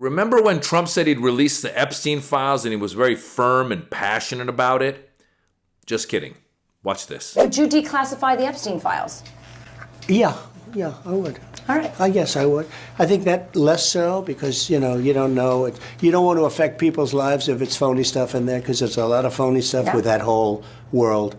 Remember when Trump said he'd release the Epstein files and he was very firm and passionate about it? Just kidding. Watch this. Would you declassify the Epstein files? Yeah, I would. All right. I guess I would. I think that less so because, you don't know. You don't want to affect people's lives if it's phony stuff in there because there's a lot of phony stuff with that whole world.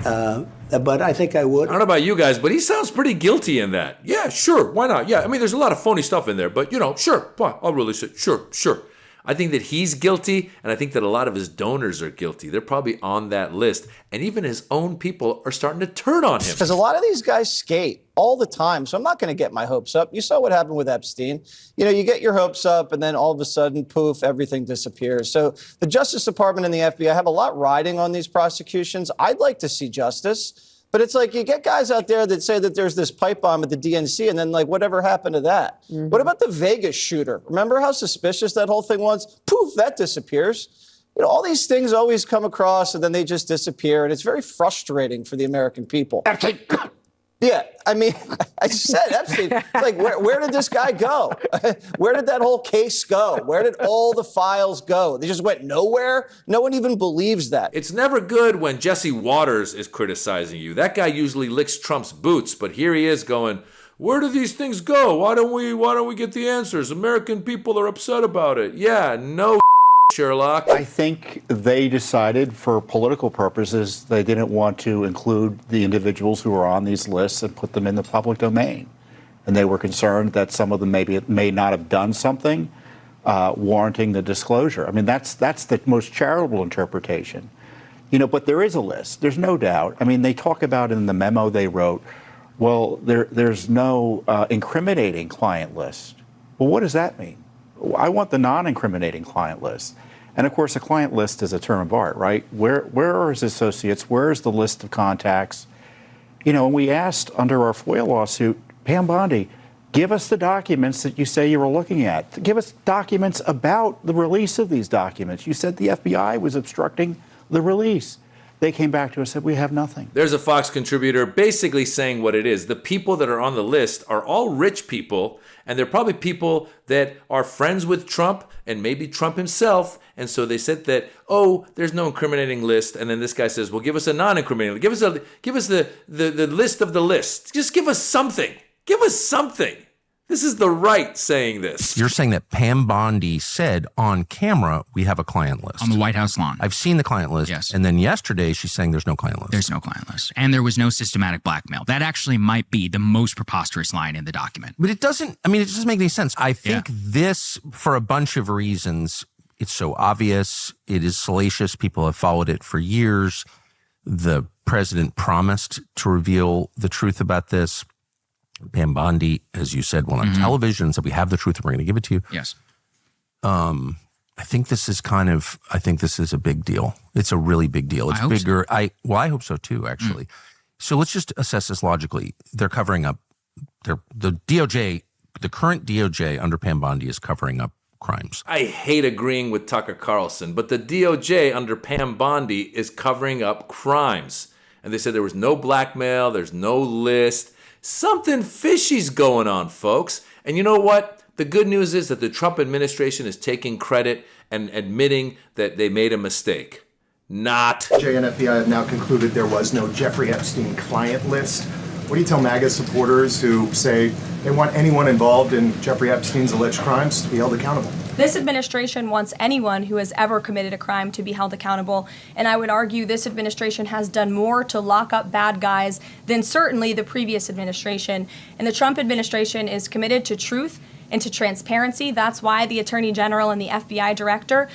But I think I would. I don't know about you guys, but he sounds pretty guilty in that. Yeah, sure. Why not? Yeah, I mean, there's a lot of phony stuff in there, but, sure. I'll release it. Sure. I think that he's guilty, and I think that a lot of his donors are guilty. They're probably on that list, and even his own people are starting to turn on him. Because a lot of these guys skate all the time, so I'm not going to get my hopes up. You saw what happened with Epstein. You get your hopes up, and then all of a sudden, poof, everything disappears. So the Justice Department and the FBI have a lot riding on these prosecutions. I'd like to see justice. But it's like you get guys out there that say that there's this pipe bomb at the DNC, and then, whatever happened to that? Mm-hmm. What about the Vegas shooter? Remember how suspicious that whole thing was? Poof, that disappears. All these things always come across, and then they just disappear, and it's very frustrating for the American people. Epstein. Yeah, I mean, I just said Epstein. It's like, where did this guy go? Where did that whole case go? Where did all the files go? They just went nowhere? No one even believes that. It's never good when Jesse Waters is criticizing you. That guy usually licks Trump's boots, but here he is going, where do these things go? Why don't we get the answers? American people are upset about it. Yeah, no Sherlock. I think they decided for political purposes they didn't want to include the individuals who were on these lists and put them in the public domain. And they were concerned that some of them may not have done something warranting the disclosure. I mean, that's the most charitable interpretation. But there is a list. There's no doubt. I mean, they talk about in the memo they wrote, well, there's no incriminating client list. Well, what does that mean? I want the non-incriminating client list. And of course, a client list is a term of art, right? Where are his associates? Where is the list of contacts? And we asked under our FOIA lawsuit, Pam Bondi, give us the documents that you say you were looking at. Give us documents about the release of these documents. You said the FBI was obstructing the release. They came back to us and said, we have nothing. There's a Fox contributor basically saying what it is. The people that are on the list are all rich people, and they're probably people that are friends with Trump and maybe Trump himself. And so they said that, there's no incriminating list. And then this guy says, well, give us a non-incriminating. Give us the list of the list. Just give us something. Give us something. This is the right saying this. You're saying that Pam Bondi said on camera, we have a client list. On the White House lawn. I've seen the client list. Yes. And then yesterday she's saying there's no client list. There's no client list. And there was no systematic blackmail. That actually might be the most preposterous line in the document. But it doesn't make any sense. I think this, for a bunch of reasons, it's so obvious. It is salacious. People have followed it for years. The president promised to reveal the truth about this. Pam Bondi, as you said, went on television, said we have the truth and we're going to give it to you. Yes. I think this is a big deal. It's a really big deal. It's bigger. So. I hope so too, actually. So let's just assess this logically. They're covering up, the DOJ, the current DOJ under Pam Bondi is covering up crimes. I hate agreeing with Tucker Carlson, but the DOJ under Pam Bondi is covering up crimes. And they said there was no blackmail, there's no list. Something fishy's going on, folks. And you know what? The good news is that the Trump administration is taking credit and admitting that they made a mistake. Not. DOJ and FBI have now concluded there was no Jeffrey Epstein client list. What do you tell MAGA supporters who say they want anyone involved in Jeffrey Epstein's alleged crimes to be held accountable? This administration wants anyone who has ever committed a crime to be held accountable, and I would argue this administration has done more to lock up bad guys than certainly the previous administration. And the Trump administration is committed to truth and to transparency. That's why the Attorney General and the FBI Director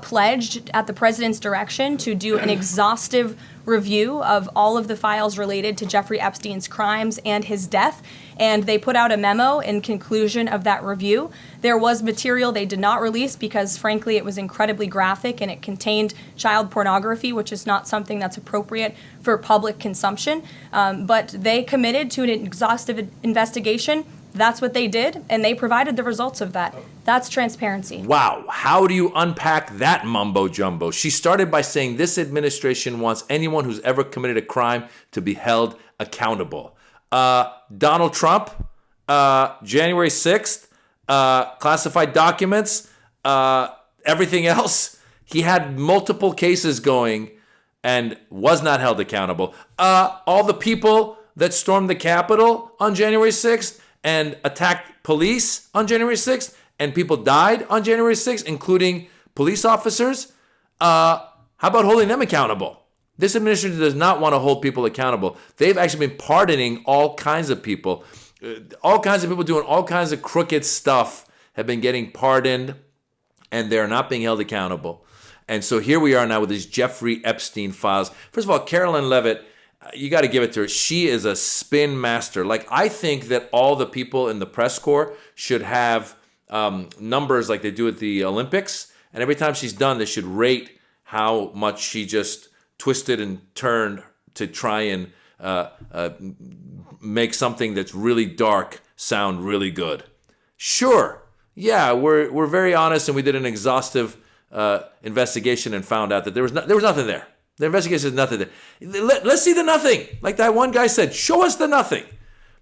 pledged at the President's direction to do an exhaustive review of all of the files related to Jeffrey Epstein's crimes and his death. And they put out a memo in conclusion of that review. There was material they did not release because, frankly, it was incredibly graphic and it contained child pornography, which is not something that's appropriate for public consumption. But they committed to an exhaustive investigation. That's what they did, and they provided the results of that. That's transparency. Wow, how do you unpack that mumbo jumbo? She started by saying this administration wants anyone who's ever committed a crime to be held accountable. Donald Trump, January 6th, classified documents, everything else. He had multiple cases going and was not held accountable. All the people that stormed the Capitol on January 6th and attacked police on January 6th, and people died on January 6th, including police officers. How about holding them accountable? This administration does not want to hold people accountable. They've actually been pardoning all kinds of people. All kinds of people doing all kinds of crooked stuff have been getting pardoned, and they're not being held accountable. And so here we are now with these Jeffrey Epstein files. First of all, Carolyn Levitt, you got to give it to her. She is a spin master. Like, I think that all the people in the press corps should have numbers like they do at the Olympics. And every time she's done, they should rate how much she just twisted and turned to try and make something that's really dark sound really good. Sure, yeah, we're very honest, and we did an exhaustive investigation and found out that there was nothing there. The investigation is nothing there. Let's see the nothing. Like that one guy said, show us the nothing.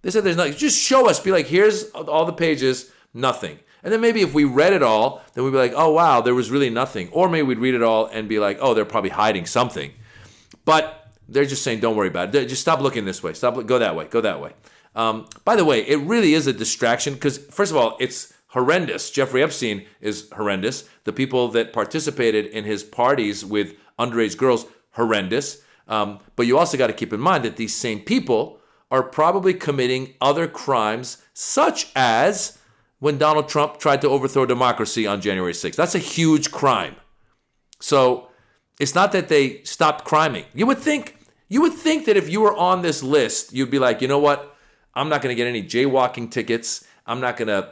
They said there's nothing. Just show us. Be like, here's all the pages, nothing. And then maybe if we read it all, then we'd be like, oh, wow, there was really nothing. Or maybe we'd read it all and be like, oh, they're probably hiding something. But they're just saying, don't worry about it. Just stop looking this way. Go that way. Go that way. By the way, it really is a distraction because, first of all, it's horrendous. Jeffrey Epstein is horrendous. The people that participated in his parties with underage girls, horrendous. But you also got to keep in mind that these same people are probably committing other crimes, such as when Donald Trump tried to overthrow democracy on January 6th. That's a huge crime. So it's not that they stopped criming. You would think that if you were on this list, you'd be like, you know what? I'm not going to get any jaywalking tickets. I'm not going to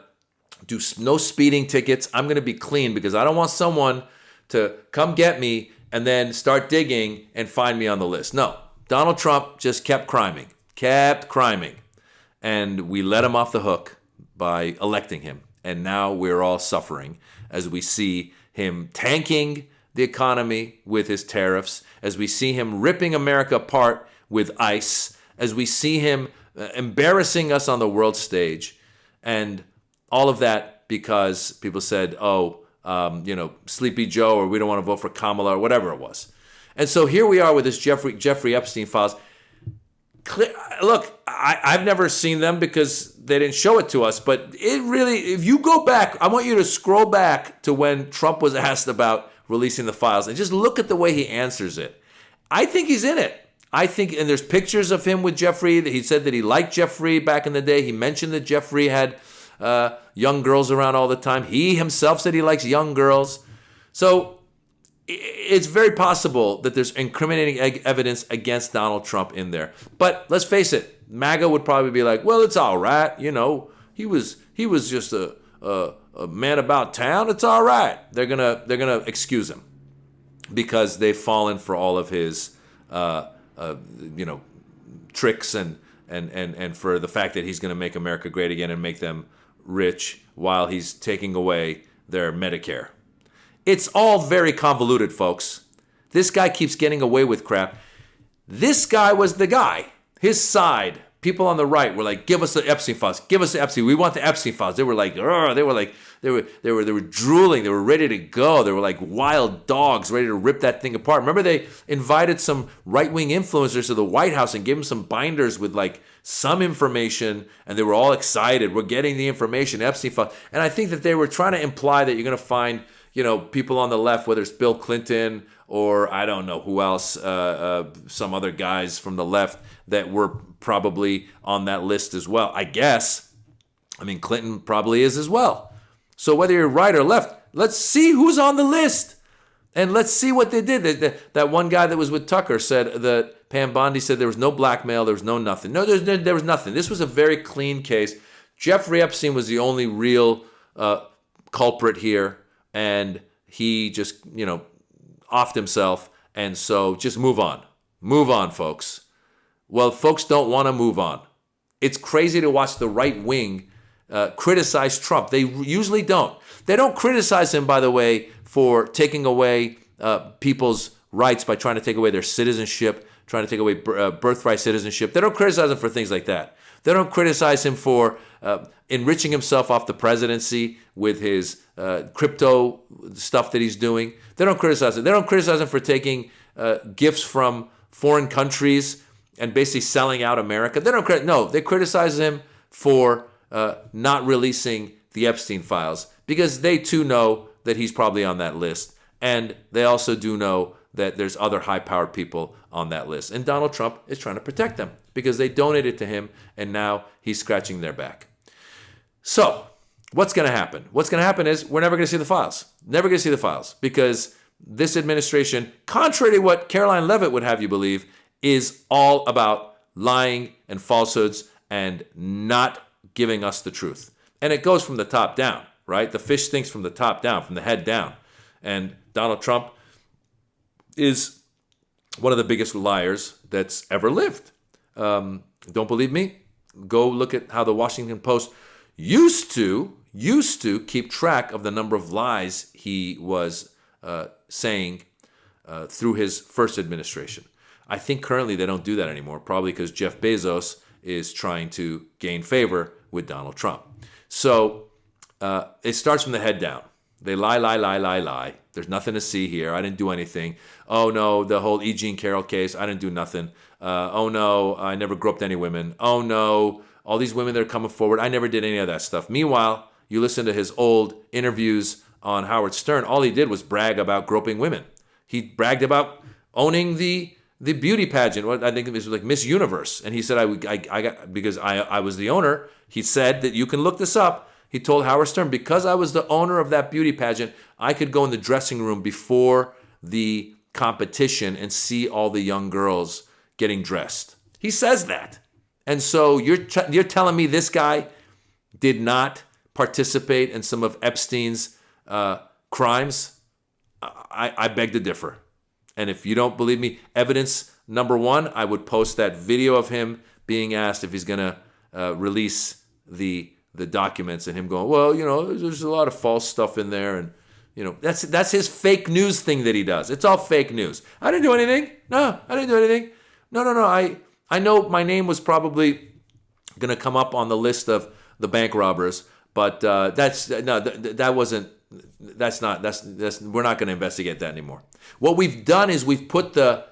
do no speeding tickets. I'm going to be clean because I don't want someone to come get me and then start digging and find me on the list. No, Donald Trump just kept criming. And we let him off the hook by electing him. And now we're all suffering as we see him tanking the economy with his tariffs, as we see him ripping America apart with ICE, as we see him embarrassing us on the world stage. And all of that because people said, Sleepy Joe, or we don't want to vote for Kamala, or whatever it was. And so here we are with this Jeffrey Epstein files. Look, I've never seen them because they didn't show it to us, but it really, if you go back, I want you to scroll back to when Trump was asked about releasing the files and just look at the way he answers it. I think he's in it. And there's pictures of him with Jeffrey. He said that he liked Jeffrey back in the day. He mentioned that Jeffrey had young girls around all the time. He himself said he likes young girls. So it's very possible that there's incriminating evidence against Donald Trump in there. But let's face it, MAGA would probably be like, well, it's all right. He was just a man about town. It's all right. They're gonna excuse him because they've fallen for all of his tricks and for the fact that he's going to make America great again and make them rich while he's taking away their Medicare. It's all very convoluted, folks. This guy keeps getting away with crap. This guy was the guy. His side, people on the right were like, give us the Epstein files. Give us the Epstein. We want the Epstein files. They were like, they were drooling. They were ready to go. They were like wild dogs ready to rip that thing apart. Remember, they invited some right-wing influencers to the White House and gave them some binders with like some information, and they were all excited. We're getting the information, Epstein files. And I think that they were trying to imply that you're going to find people on the left, whether it's Bill Clinton or I don't know who else, some other guys from the left that were probably on that list as well. I guess. I mean, Clinton probably is as well. So whether you're right or left, let's see who's on the list. And let's see what they did. That one guy that was with Tucker said that Pam Bondi said there was no blackmail, there was no nothing. No, there was nothing. This was a very clean case. Jeffrey Epstein was the only real culprit here. And he just, offed himself. And so just move on. Move on, folks. Well, folks don't want to move on. It's crazy to watch the right wing criticize Trump. They usually don't. They don't criticize him, by the way, for taking away people's rights by trying to take away their citizenship, trying to take away birthright citizenship. They don't criticize him for things like that. They don't criticize him for enriching himself off the presidency with his crypto stuff that he's doing. They don't criticize him. They don't criticize him for taking gifts from foreign countries and basically selling out America. They don't. No, they criticize him for not releasing the Epstein files because they too know that he's probably on that list, and they also do know that there's other high-powered people on that list. And Donald Trump is trying to protect them because they donated to him, and now he's scratching their back. So what's going to happen? What's going to happen is we're never going to see the files. Never going to see the files because this administration, contrary to what Caroline Leavitt would have you believe, is all about lying and falsehoods and not giving us the truth. And it goes from the top down, right? The fish stinks from the top down, from the head down. And Donald Trump is one of the biggest liars that's ever lived. Don't believe me? Go look at how the Washington Post used to keep track of the number of lies he was saying through his first administration. I think currently they don't do that anymore, probably because Jeff Bezos is trying to gain favor with Donald Trump. So it starts from the head down. They lie. There's nothing to see here. I didn't do anything. Oh, no, the whole E. Jean Carroll case, I didn't do nothing. Oh, no, I never groped any women. Oh, no, all these women that are coming forward, I never did any of that stuff. Meanwhile, you listen to his old interviews on Howard Stern, all he did was brag about groping women. He bragged about owning the beauty pageant. What I think it was like Miss Universe. And he said, I got, because I was the owner, he said that you can look this up. He told Howard Stern, because I was the owner of that beauty pageant, I could go in the dressing room before the competition and see all the young girls getting dressed. He says that. And so you're telling me this guy did not participate in some of Epstein's crimes? I beg to differ. And if you don't believe me, evidence number one, I would post that video of him being asked if he's going to release the documents and him going, well, you know, there's a lot of false stuff in there. And, you know, that's his fake news thing that he does. It's all fake news. I didn't do anything. No, I didn't do anything. No. I know my name was probably going to come up on the list of the bank robbers, but we're not going to investigate that anymore. What we've done is we've put the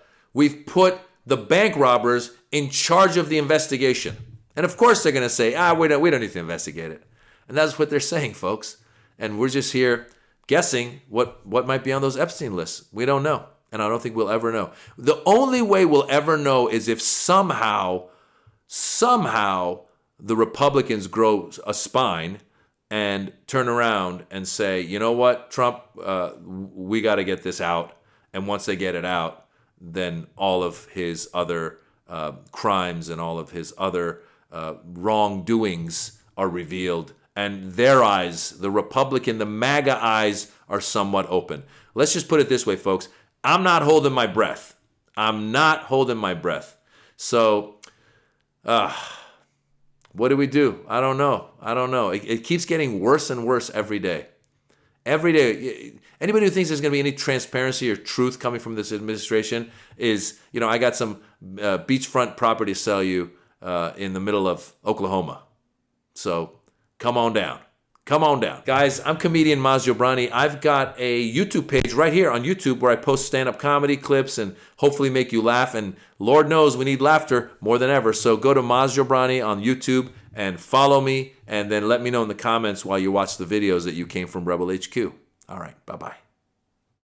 bank robbers in charge of the investigation. And of course they're going to say, we don't need to investigate it. And that's what they're saying, folks. And we're just here guessing what might be on those Epstein lists. We don't know. And I don't think we'll ever know. The only way we'll ever know is if somehow the Republicans grow a spine and turn around and say, you know what, Trump, we got to get this out. And once they get it out, then all of his other crimes and all of his other wrongdoings are revealed. And their eyes, the Republican, the MAGA eyes, are somewhat open. Let's just put it this way, folks. I'm not holding my breath. So, what do we do? I don't know. It keeps getting worse and worse every day. Anybody who thinks there's going to be any transparency or truth coming from this administration is, I got some beachfront property to sell you in the middle of Oklahoma. So come on down. Guys, I'm comedian Maz Jobrani. I've got a YouTube page right here on YouTube where I post stand-up comedy clips and hopefully make you laugh. And Lord knows we need laughter more than ever. So go to Maz Jobrani on YouTube and follow me. And then let me know in the comments while you watch the videos that you came from Rebel HQ. All right, bye-bye.